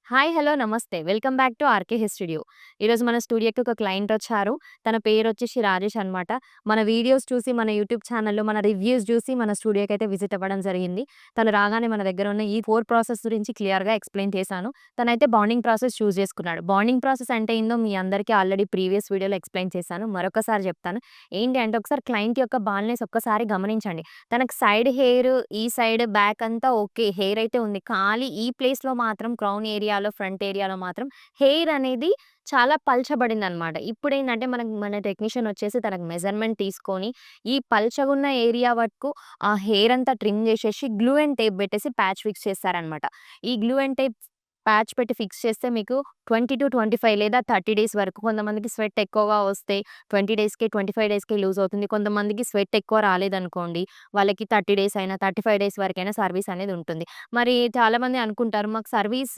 Hi! Hello! నమస్తే. Welcome back to RK studio. ఈరోజు మన స్టూడియోకి ఒక క్లయింట్ వచ్చారు. తన పేరొచ్చేసి రాజేష్ అనమాట. మన వీడియోస్ చూసి, మన యూట్యూబ్ ఛానల్‌లో మన రివ్యూస్ జూసి మన స్టూడియోకైతే విజిట్ అవ్వడం జరిగింది. తను రాగానే మన దగ్గర ఉన్న ఈ 4 ప్రాసెస్ గురించి క్లియర్‌గా ఎక్స్‌ప్లెయిన్ చేశాను. తనైతే బాండింగ్ ప్రాసెస్ చూజ్ చేసుకున్నాడు. బాండింగ్ ప్రాసెస్ అంటే ఏందో మీ అందరికీ ఆల్రెడీ ప్రీవియస్ వీడియోలో ఎక్స్‌ప్లెయిన్ చేశాను. మరొకసారి చెప్తాను. ఏంటి అంటే ఒకసారి క్లయింట్ యొక్క బాల్‌నెస్ ఒక్కసారి గమనించండి. తనకి సైడ్ హెయిర్, ఈ సైడ్ బ్యాక్ అంతా ఓకే. హెయిర్ అయితే ఉంది. ఖాళీ ఈ ప్లేస్‌లో మాత్రం క్రౌన్ ఏరియాలో, ఫ్రంట్ ఏరియాలో మాత్రం హెయిర్ అనేది చాలా పల్చబడిందనమాట. ఇప్పుడేందంటే మన టెక్నీషియన్ వచ్చేసి తనకు మెజర్‌మెంట్ తీసుకొని, ఈ పల్చగున్న ఏరియా వరకు ఆ హెయిర్ అంతా ట్రిమ్ చేసేసి గ్లూ అండ్ టేప్ పెట్టేసి ప్యాచ్ ఫిక్స్ చేస్తారనమాట. ఈ గ్లూ అండ్ టేప్ ప్యాచ్ పెట్టి ఫిక్స్ చేస్తే మీకు 20-25 లేదా 30 డేస్ వరకు కొంతమందికి స్వెట్ ఎక్కువగా వస్తే 20 డేస్‌కే, 25 డేస్‌కే లూజ్ అవుతుంది. కొంతమందికి స్వెట్ ఎక్కువ రాలేదనుకోండి, వాళ్ళకి 30 డేస్ అయినా, 35 డేస్ వరకైనా సర్వీస్ అనేది ఉంటుంది. మరి చాలామంది అనుకుంటారు, మాకు సర్వీస్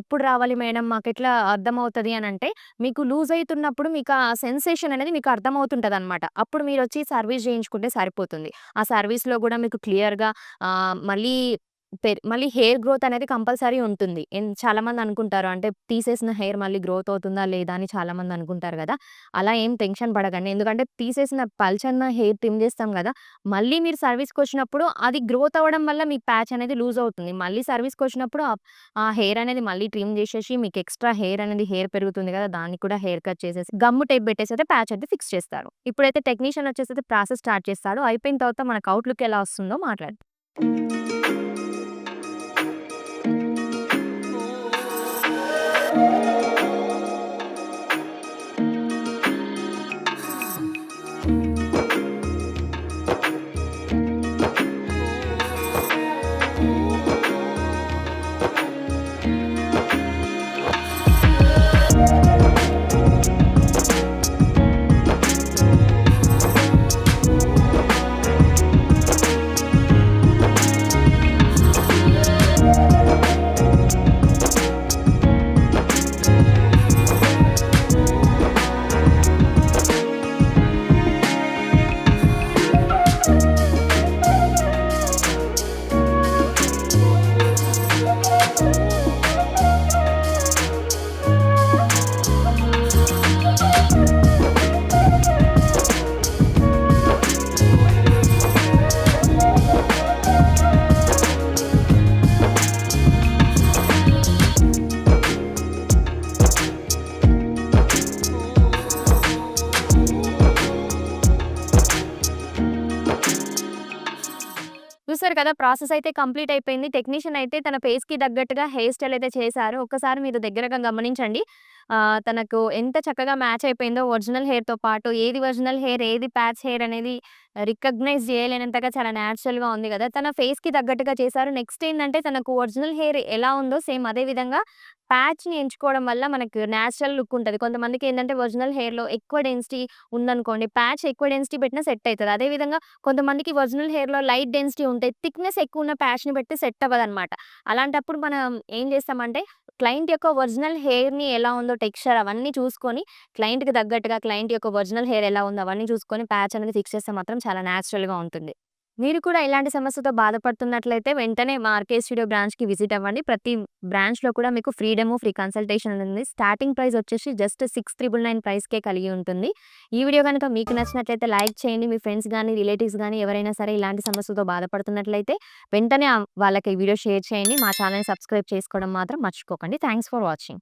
ఎప్పుడు రావాలి మేడం? మాకెట్లా అర్థమవుతది అనంటే, మీకు లూజ్ అయితున్నప్పుడు మీకు ఆ సెన్సేషన్ అనేది మీకు అర్థమవుతుంటదనమాట. అప్పుడు మీరొచ్చి సర్వీస్ చేయించుకుంటే సరిపోతుంది. ఆ సర్వీస్‌లో గూడా మీకు క్లియర్‌గా మళ్ళీ హెయిర్ గ్రోత్ అనేది కంపల్సరీ ఉంటుంది. చాలామంది అనుకుంటారు అంటే తీసేసిన హెయిర్ మళ్ళీ గ్రోత్ అవుతుందా లేదా అని చాలామంది అనుకుంటారు గదా! అలా ఏం టెన్షన్ పడకండి. ఎందుకంటే తీసేసిన పల్చన్న హెయిర్ ట్రిమ్ చేస్తాం గదా! మళ్ళీ మీరు సర్వీస్‌కొచ్చినప్పుడు అది గ్రోత్ అవ్వడం వల్ల మీ ప్యాచ్ అనేది లూజ్ అవుతుంది. మళ్ళీ సర్వీస్‌కొచ్చినప్పుడు ఆ హెయిర్ అనేది మళ్ళీ ట్రిమ్ చేసేసి మీకు ఎక్స్‌ట్రా హెయిర్ పెరుగుతుంది గదా! దానికి కూడా హెయిర్ కట్ చేసేసి గమ్ము టేప్ పెట్టేసి అయితే ప్యాచ్ అయితే ఫిక్స్ చేస్తారు. ఇప్పుడైతే టెక్నీషియన్ వచ్చేసి ప్రాసెస్ స్టార్ట్ చేస్తాడు. అయిపోయిన తర్వాత మనకు అవుట్‌లుక్ ఎలా వస్తుందో మాట్లాడదాం. చూసారు కదా! ప్రాసెస్ అయితే కంప్లీట్ అయిపోయింది. టెక్నీషియన్ అయితే తన ఫేస్‌కి తగ్గట్టుగా హెయిర్ స్టైల్ అయితే చేశారు. ఒక్కసారి మీరు దగ్గరగా గమనించండి. తనకు ఎంత చక్కగా మ్యాచ్ అయిపోయిందో ఒరిజినల్ హెయిర్‌తో పాటు ఏది ఒరిజినల్ హెయిర్, ఏది ప్యాచ్ హెయిర్ అనేది రికగ్నైజ్ చేయలేనంతగా చాలా న్యాచురల్‌గా ఉంది గదా! తన ఫేస్‌కి తగ్గట్టుగా చేశారు. నెక్స్ట్ ఏందంటే తనకు ఒరిజినల్ హెయిర్ ఎలా ఉందో సేమ్ అదే విధంగా ప్యాచ్‌ని ఎంచుకోవడం వల్ల మనకు న్యాచురల్ లుక్ ఉంటది. కొంతమందికేందంటే ఒరిజినల్ హెయిర్‌లో ఎక్కువ డెన్సిటీ ఉందనుకోండి, ప్యాచ్ ఎక్కువ డెన్సిటీ పెట్టినా సెట్ అయితది. అదే విధంగా కొంతమందికి ఒరిజినల్ హెయిర్‌లో లైట్ డెన్సిటీ ఉంటాయి. థిక్‌నెస్ ఎక్కువున్న ప్యాచ్‌ని పెడితే సెట్ అవ్వదనమాట. అలాంటప్పుడు మనం ఏం చేస్తామంటే, క్లయింట్ యొక్క ఒరిజినల్ హెయిర్‌ని ఎలా ఉందో టెక్స్చర్ అవన్నీ చూసుకొని, క్లయింట్‌కి తగ్గట్టుగా క్లయింట్ యొక్క ఒరిజినల్ హెయిర్ ఎలా ఉందో అవన్నీ చూసుకొని ప్యాచ్ అనేది ఫిక్స్ చేస్తే మాత్రం చాలా న్యాచురల్‌గా ఉంటుంది. మీరు కూడా ఇలాంటి సమస్యతో బాధపడుతున్నట్లయితే వెంటనే మా ఆర్‌కే స్టూడియో బ్రాంచ్‌కి విజిట్ అవ్వండి. ప్రతి బ్రాంచ్‌లో కూడా మీకు ఫ్రీ డెమో, ఫ్రీ కన్సల్టేషన్ ఉంది. స్టార్టింగ్ ప్రైస్ వచ్చేసి జస్ట్ 6,999 ప్రైస్‌కే కలిగి ఉంటుంది. ఈ వీడియో గనుక మీకు నచ్చినట్లయితే లైక్ చేయండి. మీ ఫ్రెండ్స్ గాని, రిలేటివ్స్ గాని ఎవరైనా సరే ఇలాంటి సమస్యలతో బాధపడుతున్నట్లయితే వెంటనే వాళ్ళకి ఈ వీడియో షేర్ చేయండి. మా ఛానెల్‌ని సబ్స్క్రైబ్ చేసుకోవడం మాత్రం మర్చిపోకండి. Thanks for watching.